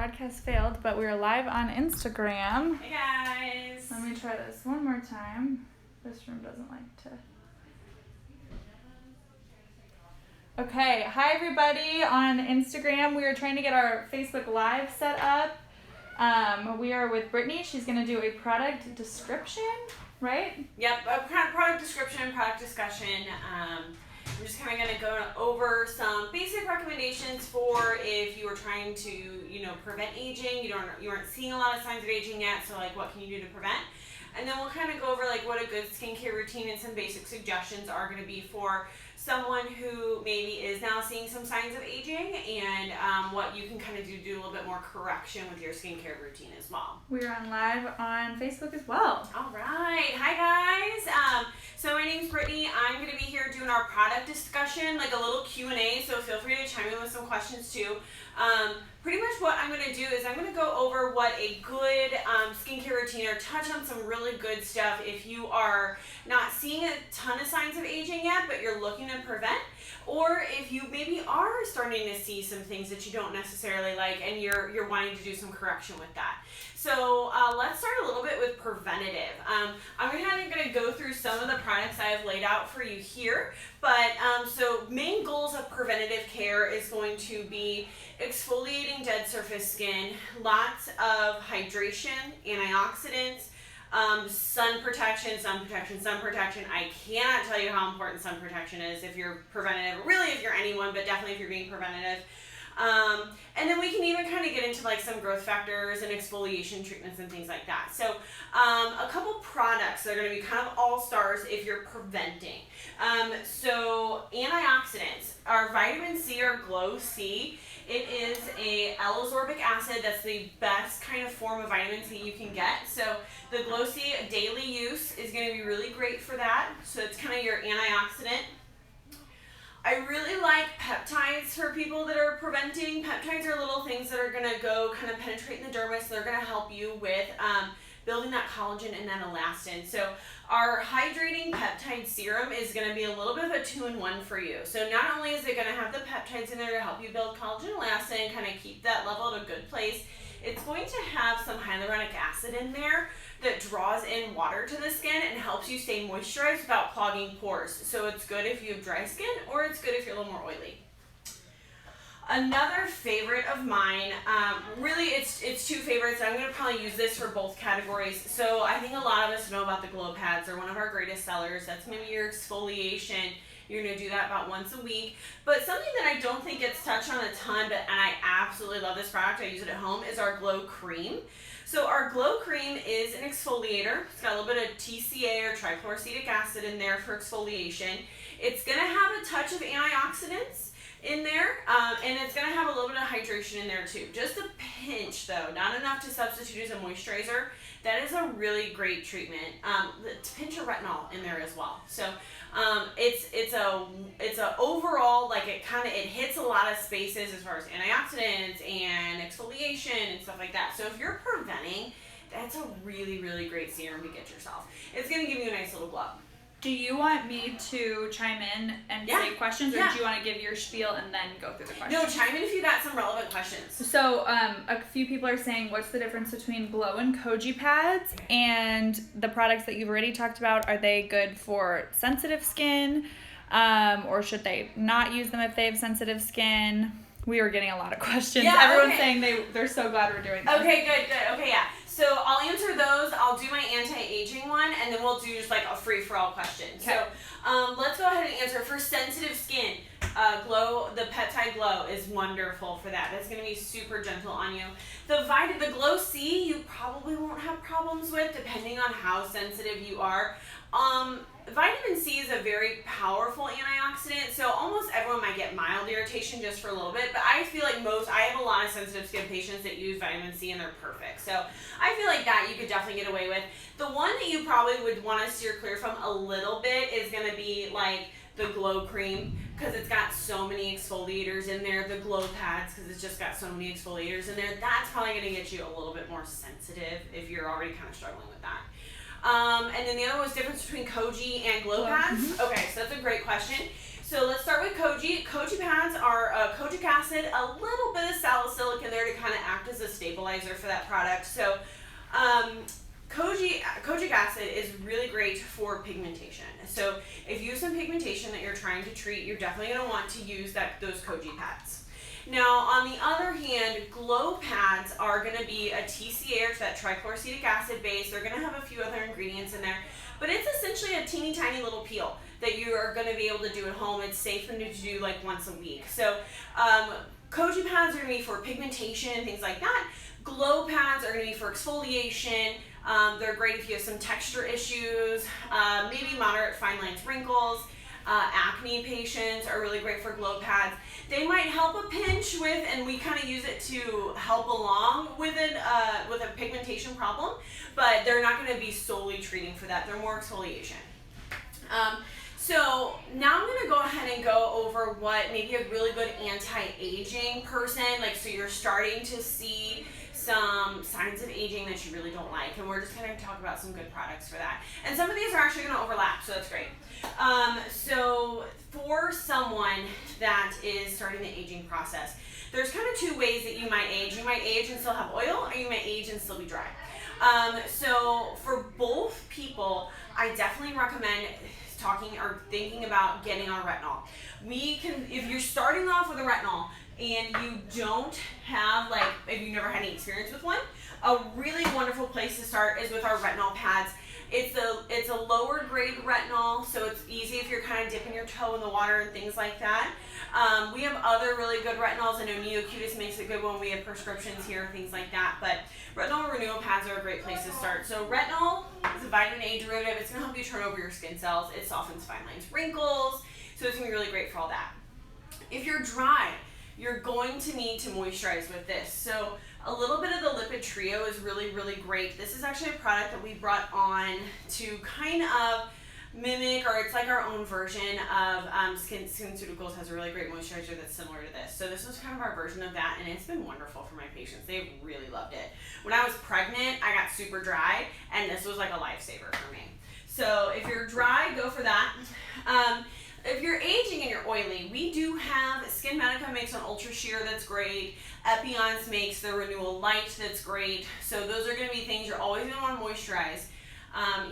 broadcast failed, but we're live on Instagram. Hey guys! Let me try this one more time. This room doesn't like to. Okay, hi everybody on Instagram. We are trying to get our Facebook Live set up. We are with Brittanie. She's going to do a product description, right? Yep, a product description, product discussion. I'm just kind of going to go over some basic recommendations for if you are trying to, prevent aging. You aren't seeing a lot of signs of aging yet, so like what can you do to prevent? And then we'll kind of go over like what a good skincare routine and some basic suggestions are going to be for someone who maybe is now seeing some signs of aging, and what you can kind of do to do a little bit more correction with your skincare routine as well. We're on live on Facebook as well. All right. Hi guys. So my name's Brittanie. I'm going to be here doing our product discussion, like a little Q&A, so feel free to chime in with some questions too. Pretty much what I'm going to do is I'm going to go over what a good skincare routine, or touch on some really good stuff if you are not seeing a ton of signs of aging yet, but you're looking to prevent, or if you maybe are starting to see some things that you don't necessarily like and you're wanting to do some correction with that. So let's start a little bit with preventative. I'm going to go through some of the products I have laid out for you here, but so main goals of preventative care is going to be exfoliating dead surface skin, lots of hydration, antioxidants, sun protection. I cannot tell you how important sun protection is if you're preventative, really if you're anyone, but definitely if you're being preventative. And then we can even kind of get into like some growth factors and exfoliation treatments and things like that. So a couple products that are going to be kind of all stars if you're preventing. So antioxidants, our vitamin C or Glow C. It is a L-ascorbic acid. That's the best kind of form of vitamin C you can get. So the Glow C daily use is going to be really great for that. So it's kind of your antioxidant. I really like peptides for people that are preventing. Peptides are little things that are going to go kind of penetrate in the dermis. They're going to help you with building that collagen and that elastin. So our hydrating peptide serum is going to be a little bit of a 2-in-1 for you. So not only is it going to have the peptides in there to help you build collagen and elastin and kind of keep that level at a good place, it's going to have some hyaluronic acid in there that draws in water to the skin and helps you stay moisturized without clogging pores. So it's good if you have dry skin, or it's good if you're a little more oily. Another favorite of mine, really it's two favorites. I'm going to probably use this for both categories. So I think a lot of us know about the Glow Pads. They're one of our greatest sellers. That's maybe your exfoliation. You're going to do that about once a week. But something that I don't think gets touched on a ton, and I absolutely love this product, I use it at home, is our Glow Cream. So our Glow Cream is an exfoliator. It's got a little bit of TCA or trichloroacetic acid in there for exfoliation. It's going to have a touch of antioxidants in there, and it's going to have a little bit of hydration in there too. Just a pinch though, not enough to substitute as a moisturizer. That is a really great treatment. To pinch of retinol in there as well. So it's a overall, like it hits a lot of spaces as far as antioxidants and exfoliation and stuff like that. So if you're preventing, that's a really, really great serum to get yourself. It's going to give you a nice little glow. Do you want me to chime in and say questions, or do you want to give your spiel and then go through the questions? No, chime in if you got some relevant questions. So a few people are saying, what's the difference between Glow and Koji pads? And the products that you've already talked about, are they good for sensitive skin? Or should they not use them if they have sensitive skin? We were getting a lot of questions. Yeah, everyone's saying they're so glad we're doing this. Okay, good. Okay, yeah. So I'll answer those. I'll do my anti-aging one, and then we'll do just like a free-for-all question. Okay. So let's go ahead and answer. For sensitive skin, Glow, the Peptide Glow is wonderful for that. That's going to be super gentle on you. The Glow C, you probably won't have problems with, depending on how sensitive you are. Vitamin C is a very powerful antioxidant, so almost everyone might get mild irritation just for a little bit, but I feel like I have a lot of sensitive skin patients that use vitamin C and they're perfect. So I feel like that you could definitely get away with. The one that you probably would want to steer clear from a little bit is going to be like the Glow Cream, because it's got so many exfoliators in there. The Glow Pads, because it's just got so many exfoliators in there. That's probably going to get you a little bit more sensitive if you're already kind of struggling with that. And then the other one was difference between Koji and Glow Pads. Okay, so that's a great question. So let's start with koji. Koji pads are kojic acid, a little bit of salicylic in there to kind of act as a stabilizer for that product. So kojic acid is really great for pigmentation. So if you have some pigmentation that you're trying to treat, you're definitely going to want to use those koji pads. Now, on the other hand, glow pads are going to be a TCA, or that trichloroacetic acid base. They're going to have a few other ingredients in there, but it's essentially a teeny tiny little peel that you are going to be able to do at home. It's safe to do like once a week. So koji pads are going to be for pigmentation, things like that. Glow pads are going to be for exfoliation. They're great if you have some texture issues, maybe moderate fine lines, wrinkles. Acne patients are really great for glow pads. They might help a pinch with, and we kind of use it to help along with a pigmentation problem, but they're not going to be solely treating for that. They're more exfoliation. So now I'm going to go ahead and go over what maybe a really good anti-aging person, like, so you're starting to see some signs of aging that you really don't like, and we're just going to talk about some good products for that. And some of these are actually going to overlap, so that's great. So for someone that is starting the aging process, there's kind of two ways that you might age. You might age and still have oil, or you might age and still be dry. So for both people, I definitely recommend talking or thinking about getting on retinol. If you're starting off with a retinol and you don't have, like, if you've never had any experience with one, a really wonderful place to start is with our retinol pads. It's a lower grade retinol, so it's easy if you're kind of dipping your toe in the water and things like that. We have other really good retinols. I know Neocutis makes a good one. We have prescriptions here, things like that. But retinol renewal pads are a great place to start. So retinol is a vitamin A derivative. It's going to help you turn over your skin cells. It softens fine lines, wrinkles. So it's going to be really great for all that. If you're dry, you're going to need to moisturize with this. So a little bit of the lipid trio is really, really great. This is actually a product that we brought on to kind of mimic, or it's like our own version of SkinCeuticals has a really great moisturizer that's similar to this. So this was kind of our version of that, and it's been wonderful for my patients. They've really loved it. When I was pregnant, I got super dry, and this was like a lifesaver for me. So if you're dry, go for that. If you're aging and you're oily, we do have, Skin Medica makes an Ultra Sheer that's great. Epion's makes the Renewal Light that's great. So those are going to be things you're always going to want to moisturize,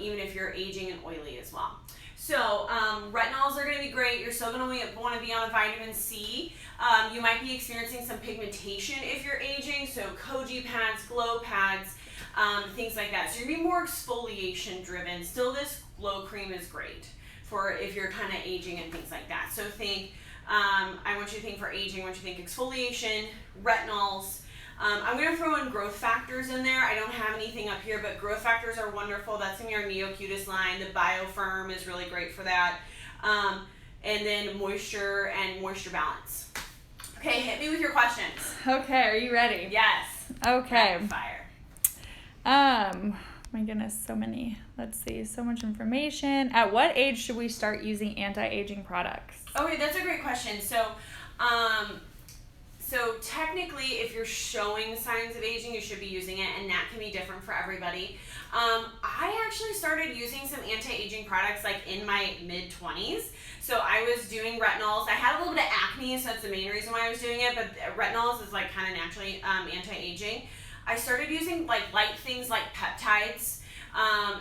even if you're aging and oily as well. So retinols are going to be great. You're still going to want to be on a vitamin C. You might be experiencing some pigmentation if you're aging, so koji pads, glow pads, things like that. So you're going to be more exfoliation driven. Still, this glow cream is great for if you're kind of aging and things like that. So think, I want you to think for aging, I want you to think exfoliation, retinols. I'm going to throw in growth factors in there. I don't have anything up here, but growth factors are wonderful. That's in your Neocutis line. The BioFirm is really great for that. And then moisture and moisture balance. Okay, hit me with your questions. Okay, are you ready? Yes. Okay. Rapid fire. My goodness, so many. Let's see, so much information. At what age should we start using anti-aging products? Okay, that's a great question. So technically, if you're showing signs of aging, you should be using it, and that can be different for everybody. I actually started using some anti-aging products like in my mid-20s. So I was doing retinols. I had a little bit of acne, so that's the main reason why I was doing it, but retinols is like kind of naturally anti-aging. I started using like light things like peptides.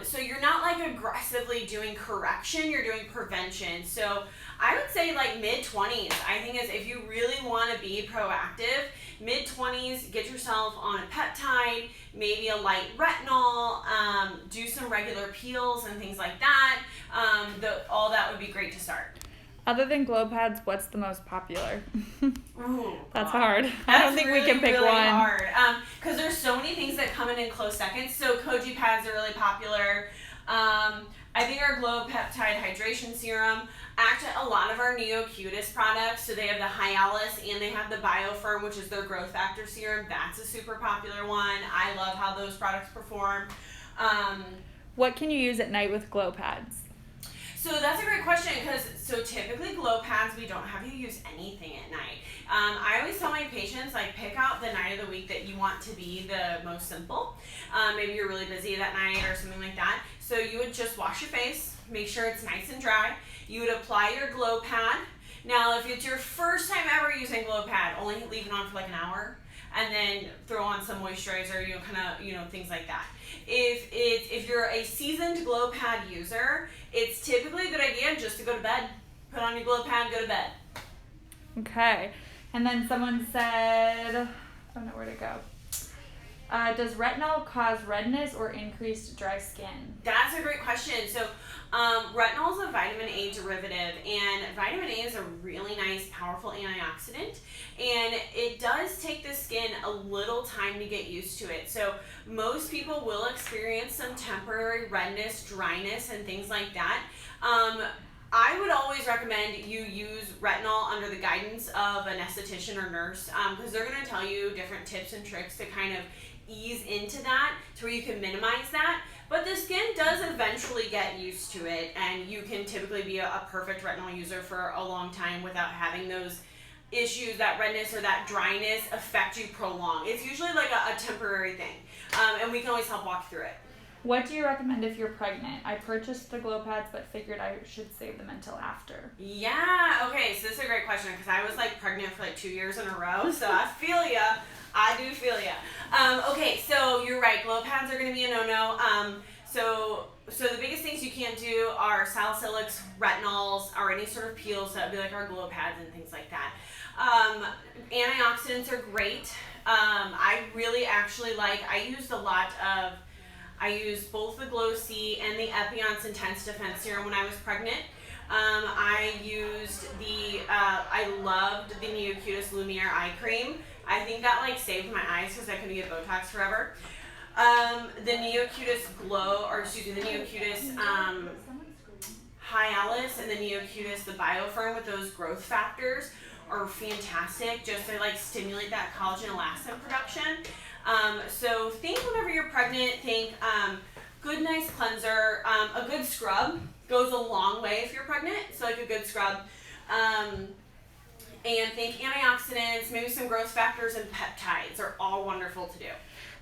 So you're not like aggressively doing correction, you're doing prevention. So I would say like mid-20s, I think, is if you really want to be proactive, mid-20s, get yourself on a peptide, maybe a light retinol, do some regular peels and things like that. All that would be great to start. Other than glow pads, what's the most popular? Ooh, That's hard. That's I don't think really, we can pick really one. Hard. Because there's so many things that come in close seconds. So koji pads are really popular. I think our Glow Peptide Hydration Serum. Actually, a lot of our Neocutis products, so they have the Hyalus and they have the BioFirm, which is their growth factor serum. That's a super popular one. I love how those products perform. What can you use at night with glow pads? So that's a great question, because typically glow pads, we don't have you use anything at night. I always tell my patients, like, pick out the night of the week that you want to be the most simple. Maybe you're really busy that night or something like that. So you would just wash your face, make sure it's nice and dry. You would apply your glow pad. Now, if it's your first time ever using Glow Pad, only leave it on for like an hour, and then throw on some moisturizer, things like that. If you're a seasoned Glow Pad user, it's typically a good idea just to go to bed. Put on your Glow Pad, go to bed. Okay. And then someone said, I don't know where to go. Does retinol cause redness or increased dry skin? That's a great question. So, retinol is a vitamin A derivative, and vitamin A is a really nice, powerful antioxidant, and it does take the skin a little time to get used to it. So, most people will experience some temporary redness, dryness, and things like that. I would always recommend you use retinol under the guidance of an esthetician or nurse, because they're going to tell you different tips and tricks to kind of ease into that to where you can minimize that. But the skin does eventually get used to it, and you can typically be a perfect retinol user for a long time without having those issues, that redness or that dryness affect you prolonged. It's usually like a temporary thing, and we can always help walk through it. What do you recommend if you're pregnant? I purchased the Glow Pads, but figured I should save them until after. Yeah, okay, so this is a great question, because I was like pregnant for like 2 years in a row, so I feel ya. I do feel ya. Okay, so you're right, Glow Pads are going to be a no-no. So the biggest things you can't do are salicylics, retinols, or any sort of peels, so that would be like our Glow Pads and things like that. Antioxidants are great. I really actually I used both the Glow C and the Epion's Intense Defense Serum when I was pregnant. I loved the Neocutis Lumiere Eye Cream. I think that like saved my eyes because I couldn't get Botox forever. The Neocutis Hyalis and the Neocutis, the Biofirm with those growth factors are fantastic just to like stimulate that collagen elastin production. So think whenever you're pregnant, think good nice cleanser, a good scrub goes a long way if you're pregnant, so like a good scrub. And think antioxidants, maybe some growth factors and peptides are all wonderful to do.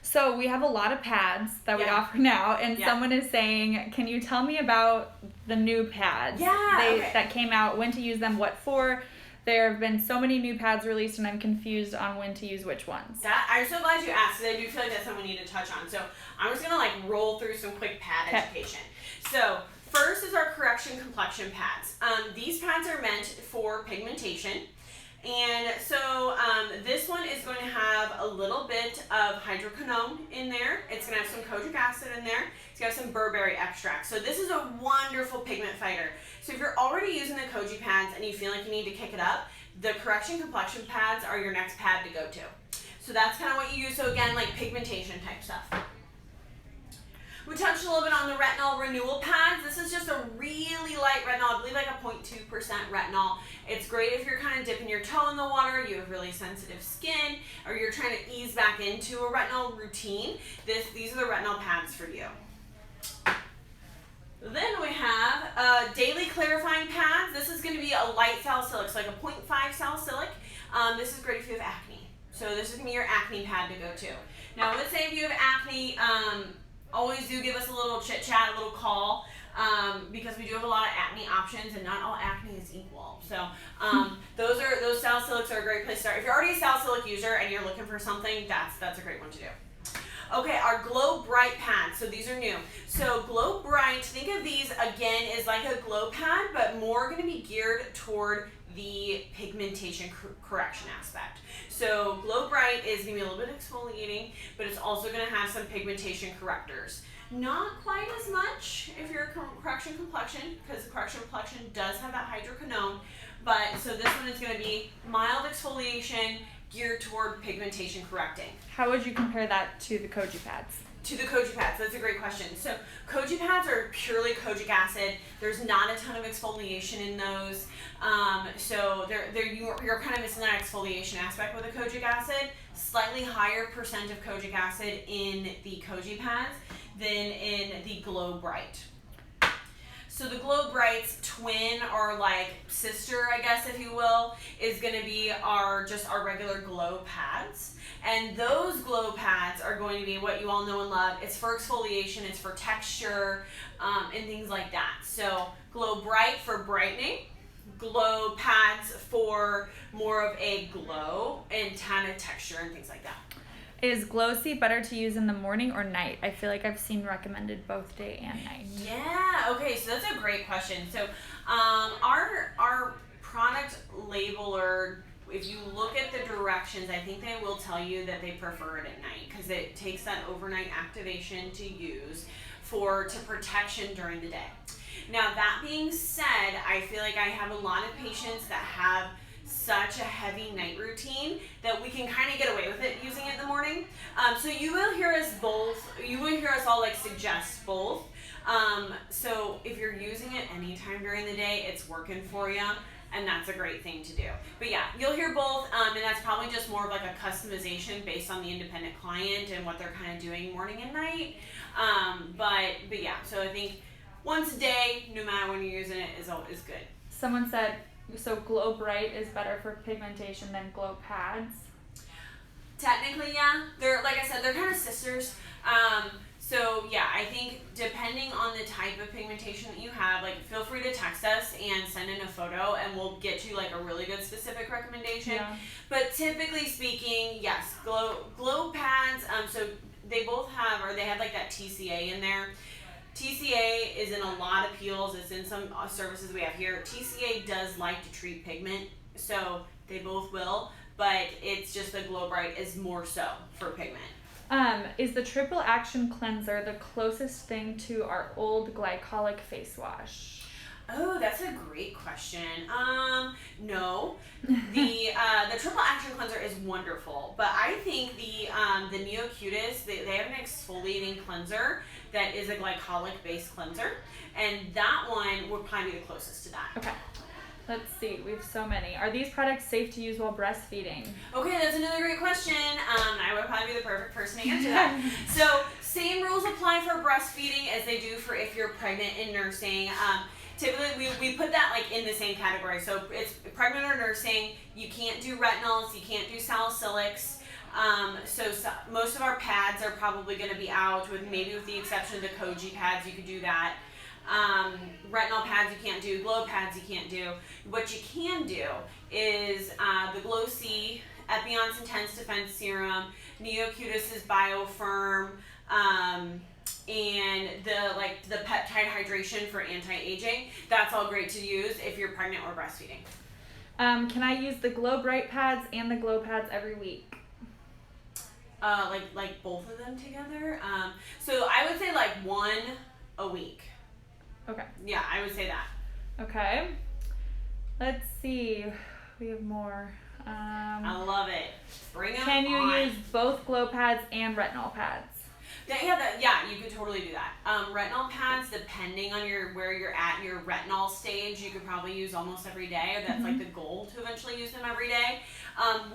So we have a lot of pads that we offer now, and someone is saying, can you tell me about the new pads that came out, when to use them, what for? There have been so many new pads released, and I'm confused on when to use which ones. I'm so glad you asked, because I do feel like that's something we need to touch on. So I'm just going to like roll through some quick pad education. So first is our correction complexion pads. These pads are meant for pigmentation. And so this one is going to have a little bit of hydroquinone in there. It's going to have some kojic acid in there. It's going to have some berberry extract. So this is a wonderful pigment fighter. So if you're already using the koji pads and you feel like you need to kick it up, the correction complexion pads are your next pad to go to. So that's kind of what you use. So again, like pigmentation type stuff. We touched a little bit on the retinol renewal pads. This is just a really light retinol, I believe like a 0.2% retinol. It's great if you're kind of dipping your toe in the water, you have really sensitive skin, or you're trying to ease back into a retinol routine. These are the retinol pads for you. Then we have daily clarifying pads. This is going to be a light salicylic, so like a 0.5 salicylic. This is great if you have acne. So this is going to be your acne pad to go to. Now, let's say if you have acne, always do give us a little chit chat, a little call, because we do have a lot of acne options, and not all acne is equal. So those salicylics are a great place to start. If you're already a salicylic user and you're looking for something, that's a great one to do. Okay, our Glow Bright pads. So these are new. So Glow Bright, think of these again as like a glow pad, but more going to be geared toward the pigmentation correction aspect. So Glow Bright is going to be a little bit exfoliating, but it's also going to have some pigmentation correctors. Not quite as much if you're a correction complexion, because the correction complexion does have that hydroquinone, but so this one is going to be mild exfoliation geared toward pigmentation correcting. How would you compare that to the koji pads? To the koji pads, that's a great question. So koji pads are purely kojic acid. There's not a ton of exfoliation in those. So you're kind of missing that exfoliation aspect with the kojic acid. Slightly higher percent of kojic acid in the koji pads than in the Glow Bright. So the Glow Bright's twin, or like sister, I guess if you will, is going to be our regular glow pads. And those glow pads are going to be what you all know and love. It's for exfoliation, it's for texture, and things like that. So Glow Bright for brightening, glow pads for more of a glow and tannin texture and things like that. Is Glow C better to use in the morning or night? I feel like I've seen recommended both day and night. Yeah, okay, so that's a great question. So our product labeler, if you look at the directions, I think they will tell you that they prefer it at night because it takes that overnight activation to use to protection during the day. Now that being said, I feel like I have a lot of patients that have such a heavy night routine that we can kind of get away with it using it in the morning. So you will hear us all like suggest both. So if you're using it anytime during the day, it's working for you, and that's a great thing to do. But yeah, you'll hear both, and that's probably just more of like a customization based on the independent client and what they're kind of doing morning and night. But yeah, so I think once a day, no matter when you're using it, is good. Someone said, so Glow Bright is better for pigmentation than Glow Pads? Technically, yeah. They're, like I said, they're kind of sisters. So yeah, I think depending on the type of pigmentation that you have, like feel free to text us and send in a photo and we'll get you like a really good specific recommendation. Yeah. But typically speaking, yes, Glow Pads, so they both have, or they have like that TCA in there. TCA is in a lot of peels. It's in some services we have here. TCA does like to treat pigment, so they both will, but it's just the Glow Bright is more so for pigment. Is the Triple Action Cleanser the closest thing to our old glycolic face wash? Oh, that's a great question. No. The Triple Action Cleanser is wonderful, but I think the Neocutis, they have an exfoliating cleanser that is a glycolic-based cleanser, and that one would probably be the closest to that. Okay. Let's see. We have so many. Are these products safe to use while breastfeeding? Okay, that's another great question. I would probably be the perfect person to answer that. So, same rules apply for breastfeeding as they do for if you're pregnant and nursing. Typically, we put that like in the same category. So, it's pregnant or nursing. You can't do retinols. You can't do salicylics. So most of our pads are probably going to be out, with the exception of the Koji pads. You could do that. Retinol pads you can't do. Glow pads you can't do. What you can do is the Glow C, Epion's Intense Defense Serum, Neocutis' BioFirm, and the peptide hydration for anti-aging. That's all great to use if you're pregnant or breastfeeding. Can I use the Glow Bright pads and the Glow pads every week? Like both of them together. So I would say like one a week. Okay. Yeah, I would say that. Okay. Let's see. We have more. I love it. Bring them on. Can you use both Glow pads and retinol pads? Yeah, you could totally do that. Retinol pads, depending on where you're at in your retinol stage, you could probably use almost every day, or that's like the goal to eventually use them every day,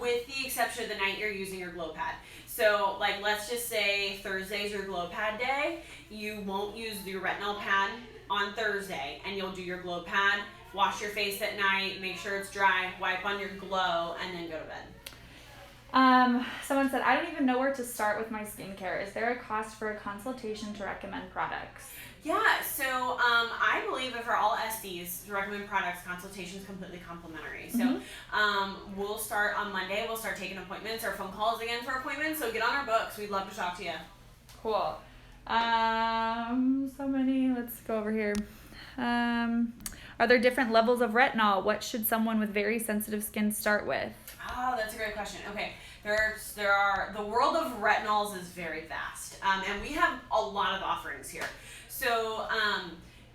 with the exception of the night you're using your Glow pad. So, like, let's just say Thursday's your Glow pad day. You won't use your retinol pad on Thursday, and you'll do your Glow pad, wash your face at night, make sure it's dry, wipe on your Glow, and then go to bed. Someone said, I don't even know where to start with my skincare. Is there a cost for a consultation to recommend products? Yeah, so I believe that for all SDs to recommend products, consultation is completely complimentary. So we'll start on Monday. We'll start taking appointments or phone calls again for appointments. So get on our books. We'd love to talk to you. Cool. So many. Let's go over here. Are there different levels of retinol? What should someone with very sensitive skin start with? Oh, that's a great question. Okay, there are the world of retinols is very vast, and we have a lot of offerings here. So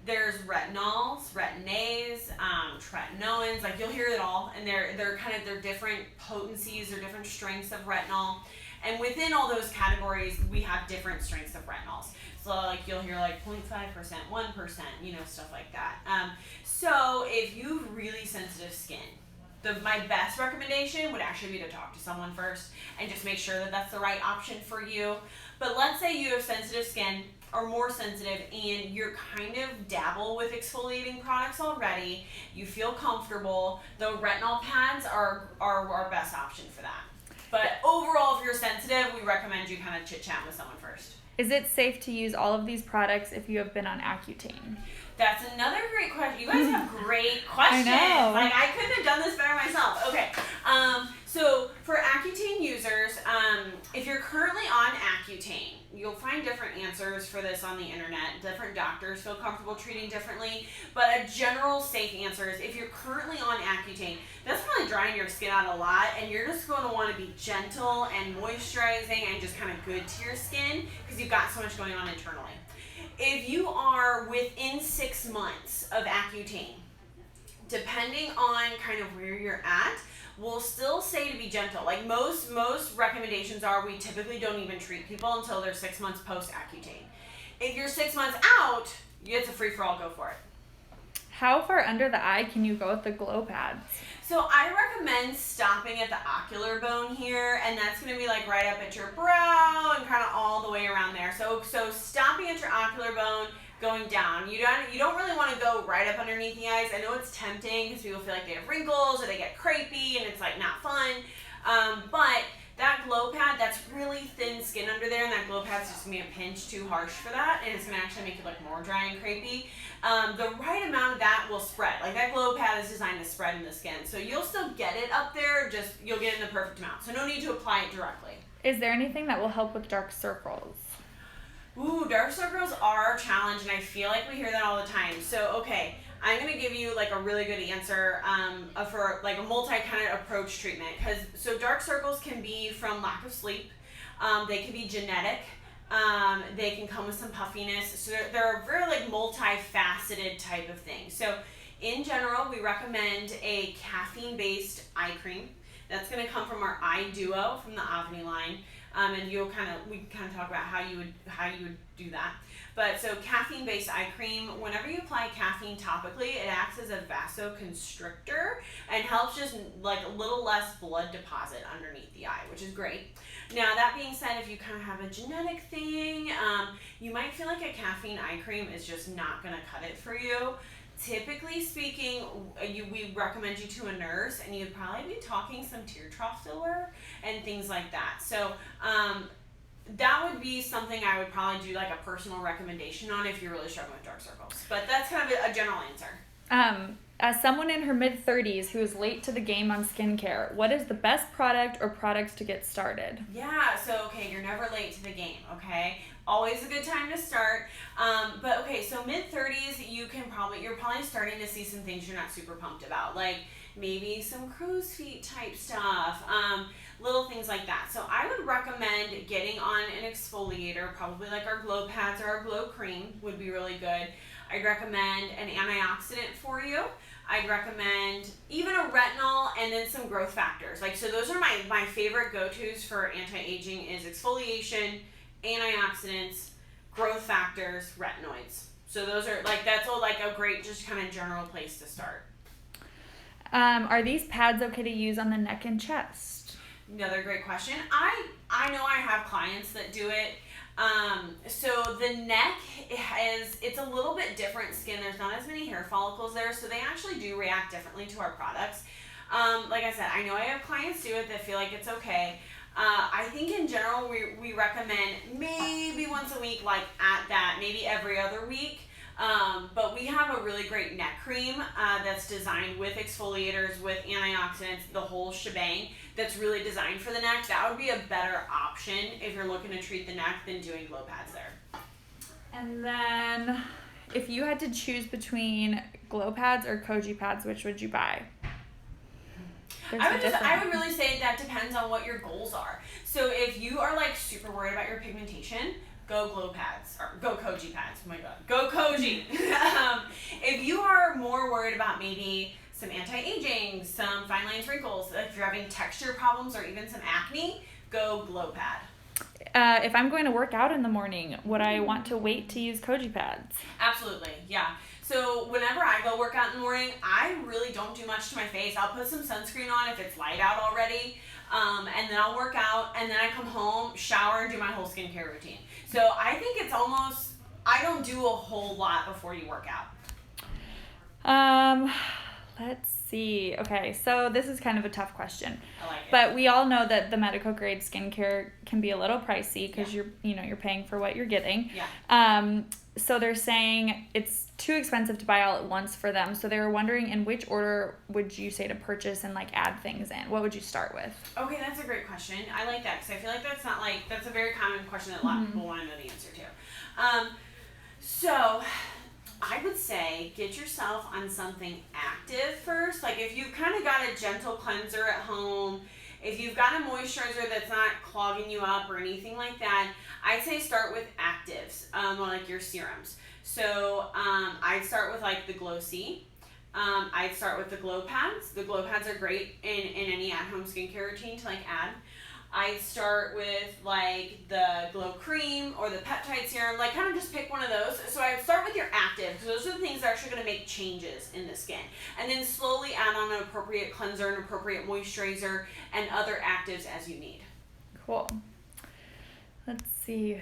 there's retinols, retin-A's, tretinoins. Like, you'll hear it all, and they're different potencies or different strengths of retinol. And within all those categories, we have different strengths of retinols. So like you'll hear like 0.5%, 1%, stuff like that. So if you have really sensitive skin, my best recommendation would actually be to talk to someone first and just make sure that that's the right option for you. But let's say you have sensitive skin or more sensitive and you're kind of dabble with exfoliating products already, you feel comfortable, the retinol pads are our best option for that. But overall, if you're sensitive, we recommend you kind of chit-chat with someone first. Is it safe to use all of these products if you have been on Accutane? That's another great question. You guys have great questions. I know. Like, I couldn't have done this better myself. Okay. So for Accutane users, if you're currently on Accutane, you'll find different answers for this on the internet. Different doctors feel comfortable treating differently, but a general safe answer is if you're currently on Accutane, that's probably drying your skin out a lot, and you're just going to want to be gentle and moisturizing and just kind of good to your skin because you've got so much going on internally. If you are within 6 months of Accutane, depending on kind of where you're at, we'll still say to be gentle. Like most recommendations are we typically don't even treat people until they're 6 months post Accutane. If you're 6 months out, it's a free-for-all, go for it. How far under the eye can you go with the glow pads? So I recommend stopping at the ocular bone here, and that's going to be like right up at your brow and kind of all the way around there. So stopping at your ocular bone, going down. You don't really want to go right up underneath the eyes. I know it's tempting because people feel like they have wrinkles or they get crepey and it's like not fun. But that glow pad, that's really thin skin under there, and that glow pad's just going to be a pinch too harsh for that, and it's going to actually make it look more dry and crepey. The right amount of that will spread. Like that glow pad is designed to spread in the skin. So you'll still get it up there, just you'll get it in the perfect amount. So no need to apply it directly. Is there anything that will help with dark circles? Ooh, dark circles are a challenge, and I feel like we hear that all the time. So, okay, I'm going to give you like a really good answer for like a multi kind of approach treatment. So dark circles can be from lack of sleep. They can be genetic. They can come with some puffiness. So they're a very like multifaceted type of thing. So in general, we recommend a caffeine-based eye cream. That's going to come from our Eye Duo from the Avni line. And we kind of talk about how you would do that. But so caffeine-based eye cream, whenever you apply caffeine topically, it acts as a vasoconstrictor and helps just like a little less blood deposit underneath the eye, which is great. Now that being said, if you kind of have a genetic thing, you might feel like a caffeine eye cream is just not going to cut it for you. Typically speaking, we recommend you to a nurse, and you'd probably be talking some tear trough filler and things like that. So that would be something I would probably do like a personal recommendation on if you're really struggling with dark circles. But that's kind of a general answer. As someone in her mid-30s who is late to the game on skincare, what is the best product or products to get started? Yeah, so okay, you're never late to the game, okay? Always a good time to start. But okay, so mid-30s, you're probably starting to see some things you're not super pumped about, like maybe some crow's feet type stuff, little things like that. So I would recommend getting on an exfoliator, probably like our glow pads or our glow cream would be really good. I'd recommend an antioxidant for you. I'd recommend even a retinol and then some growth factors. Like, so those are my favorite go-tos for anti-aging is exfoliation, antioxidants, growth factors, retinoids. So those are like, that's all like a great just kind of general place to start. Are these pads okay to use on the neck and chest? Another great question. I know I have clients that do it. So the neck it's a little bit different skin. There's not as many hair follicles there, so they actually do react differently to our products. Like I said, I know I have clients do it that feel like it's okay. I think in general we recommend maybe once a week, like at that, maybe every other week. But we have a really great neck cream that's designed with exfoliators, with antioxidants, the whole shebang that's really designed for the neck. That would be a better option if you're looking to treat the neck than doing glow pads there. And then if you had to choose between glow pads or koji pads, which would you buy? I would really say that depends on what your goals are. So if you are like super worried about your pigmentation, go glow pads, or go koji pads, oh my god, go koji. If you are more worried about maybe some anti-aging, some fine lines, wrinkles, if you're having texture problems or even some acne, go glow pad. If I'm going to work out in the morning, would I want to wait to use koji pads? Absolutely, yeah. So whenever I go work out in the morning, I really don't do much to my face. I'll put some sunscreen on if it's light out already, and then I'll work out, and then I come home, shower, and do my whole skincare routine. So I think it's almost, I don't do a whole lot before you work out. Let's see. Okay, so this is kind of a tough question. I like it. But we all know that the medical grade skincare can be a little pricey because you're paying for what you're getting. Yeah. So they're saying it's too expensive to buy all at once for them. So they were wondering, in which order would you say to purchase and like add things in? What would you start with? Okay, that's a great question. I like that because I feel like that's a very common question that a lot of people want to know the answer to. So I would say get yourself on something active first. Like if you've kind of got a gentle cleanser at home, if you've got a moisturizer that's not clogging you up or anything like that, I'd say start with actives, like your serums. So I'd start with like the Glow C. I'd start with the Glow Pads. The Glow Pads are great in any at-home skincare routine to like add. I'd start with like the Glow Cream or the Peptide Serum, like kind of just pick one of those. So I'd start with your active, because those are the things that are actually going to make changes in the skin. And then slowly add on an appropriate cleanser, an appropriate moisturizer, and other actives as you need. Cool. Let's see.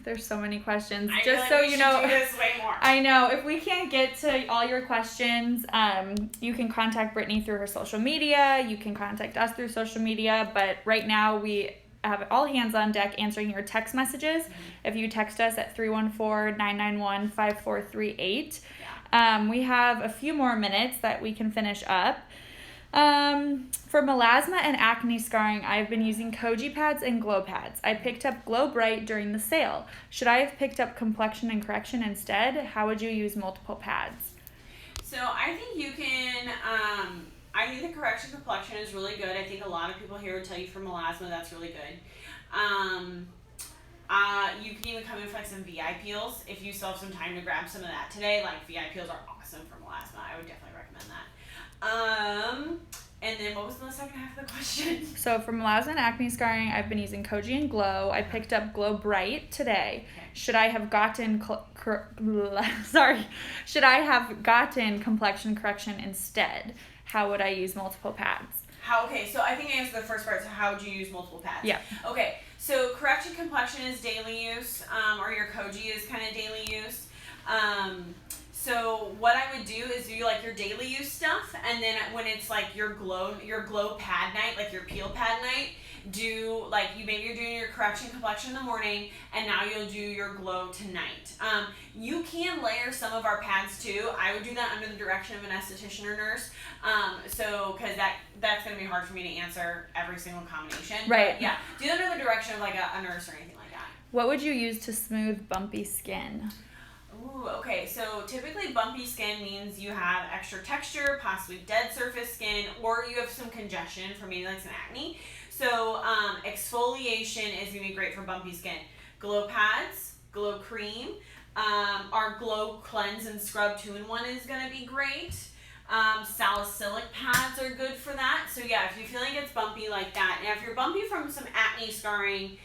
There's so many questions. I Just feel so like you we know, should do this way more. I know if we can't get to all your questions, you can contact Brittanie through her social media. You can contact us through social media. But right now we have all hands on deck answering your text messages. If you text us at 314-991-5438. We have a few more minutes that we can finish up. For melasma and acne scarring, I've been using Koji pads and Glow pads. I picked up Glow Bright during the sale. Should I have picked up complexion and correction instead? How would you use multiple pads? So I think you can, I think the correction complexion is really good. I think a lot of people here would tell you for melasma, that's really good. You can even come in for like some VI peels if you still have some time to grab some of that today. Like VI peels are awesome for melasma. I would definitely recommend that. And then what was the second half of the question? So for melasma and acne scarring, I've been using Koji and Glow. I picked up Glow Bright today. Okay. Should I have gotten complexion correction instead? How would I use multiple pads? Okay, so I think I answered the first part. So how would you use multiple pads? Yeah. Okay, so correction complexion is daily use, or your Koji is kind of daily use. So what I would do is do like your daily use stuff, and then when it's like your glow pad night, like your peel pad night, do like maybe you're doing your correction complexion in the morning, and now you'll do your glow tonight. You can layer some of our pads too. I would do that under the direction of an esthetician or nurse. So because that's gonna be hard for me to answer every single combination. Right. But yeah, do that under the direction of like a nurse or anything like that. What would you use to smooth bumpy skin? Ooh, okay, so typically bumpy skin means you have extra texture, possibly dead surface skin, or you have some congestion from maybe like some acne. So exfoliation is going to be great for bumpy skin. Glow pads, Glow Cream, our Glow Cleanse and Scrub 2-in-1 is going to be great. Salicylic pads are good for that. So yeah, if you feel like it's bumpy like that, and if you're bumpy from some acne scarring,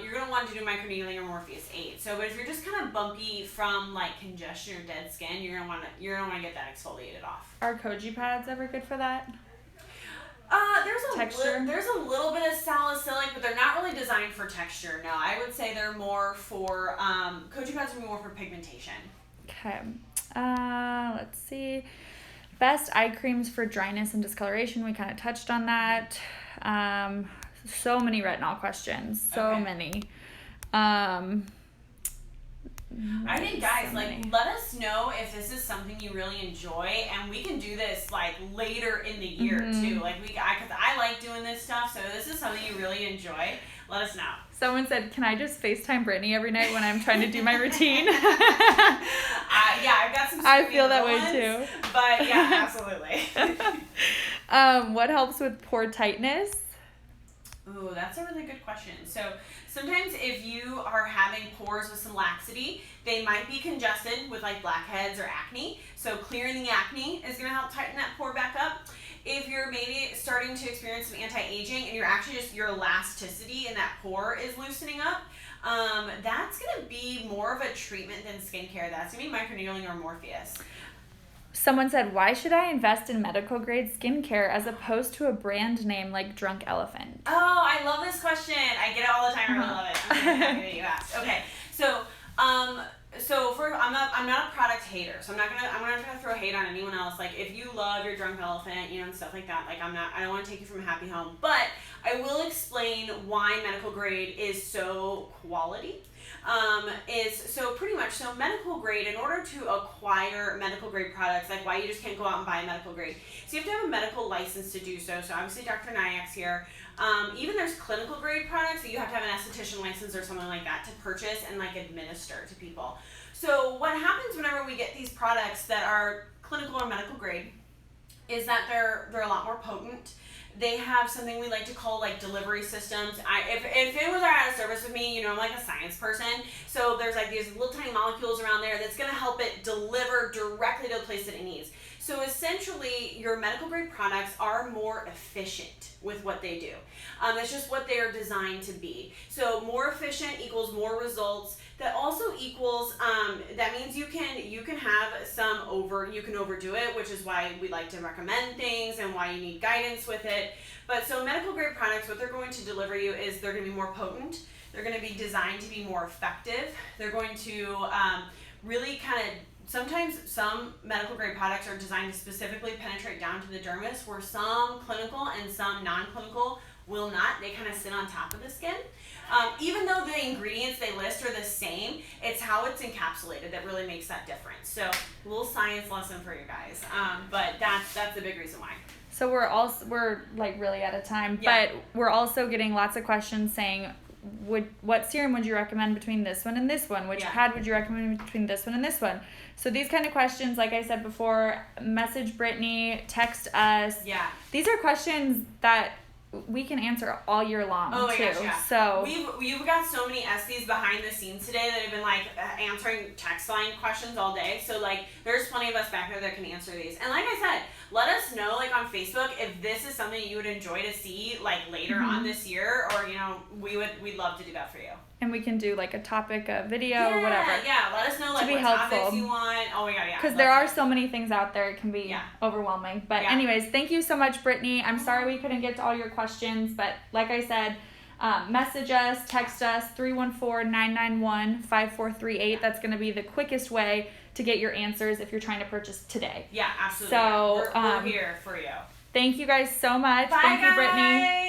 you're going to want to do microneedling or Morpheus 8. So, but if you're just kind of bumpy from like congestion or dead skin, you're going to want to get that exfoliated off. Are Koji pads ever good for that? There's a little bit of salicylic, but they're not really designed for texture. No, I would say they're more for, Koji pads would be more for pigmentation. Okay. Let's see. Best eye creams for dryness and discoloration. We kind of touched on that. So many retinol questions. So many. I think, guys, let us know if this is something you really enjoy, and we can do this like later in the year too. Like because I like doing this stuff, so if this is something you really enjoy, let us know. Someone said, "Can I just FaceTime Brittanie every night when I'm trying to do my routine?" Yeah, I've got some. I feel that way too. But yeah, absolutely. What helps with pore tightness? Ooh, that's a really good question. So sometimes if you are having pores with some laxity, they might be congested with like blackheads or acne. So clearing the acne is going to help tighten that pore back up. If you're maybe starting to experience some anti-aging and you're actually just your elasticity in that pore is loosening up, that's going to be more of a treatment than skincare. That's going to be microneedling or Morpheus. Someone said, why should I invest in medical grade skincare as opposed to a brand name like Drunk Elephant? Oh, I love this question. I get it all the time. I really love it. I'm really happy that you asked. Okay, so I'm not a product hater, so I'm not gonna throw hate on anyone else. Like, if you love your drunk elephant, you know, and stuff like that, like, I don't want to take you from a happy home, but I will explain why medical grade is so quality. So medical grade, in order to acquire medical grade products, like why you just can't go out and buy a medical grade. So you have to have a medical license to do so. So obviously Dr. Nyack's here. Even there's clinical grade products that you have to have an esthetician license or something like that to purchase and like administer to people. So what happens whenever we get these products that are clinical or medical grade is that they're a lot more potent. They have something we like to call like delivery systems. If anyone's out of service with me, you know I'm like a science person. So there's like these little tiny molecules around there that's going to help it deliver directly to the place that it needs. So essentially, your medical grade products are more efficient with what they do. It's just what they are designed to be. So more efficient equals more results. That also equals, that means you can have you can overdo it, which is why we like to recommend things and why you need guidance with it. But so medical grade products, what they're going to deliver you is they're going to be more potent. They're going to be designed to be more effective. They're going to really kind of, sometimes some medical grade products are designed to specifically penetrate down to the dermis, where some clinical and some non-clinical will not. They kind of sit on top of the skin. Even though the ingredients they list are the same, it's how it's encapsulated that really makes that difference. So a little science lesson for you guys. But that's the big reason why. So we're like really out of time, Yeah. but we're also getting lots of questions saying, what serum would you recommend between this one and this one? Which pad would you recommend between this one and this one? So these kind of questions, like I said before, message Brittanie, text us. Yeah. These are questions that we can answer all year long too. Gosh, yeah. So we've got so many SDs behind the scenes today that have been like answering text line questions all day. So like there's plenty of us back there that can answer these. And like I said, let us know like on Facebook if this is something you would enjoy to see like later on this year, or you know we'd love to do that for you. And we can do like a topic, a video, or whatever. Yeah, let us know like what topics you want. Oh my god, yeah. Because there are so many things out there, it can be overwhelming. But Yeah. anyways, thank you so much, Brittanie. I'm sorry we couldn't get to all your questions, but like I said, message us, text us, 314-991-5438. That's going to be the quickest way to get your answers if you're trying to purchase today. Yeah, absolutely. So we're here for you. Thank you guys so much. Bye, Thank you, Brittanie. guys.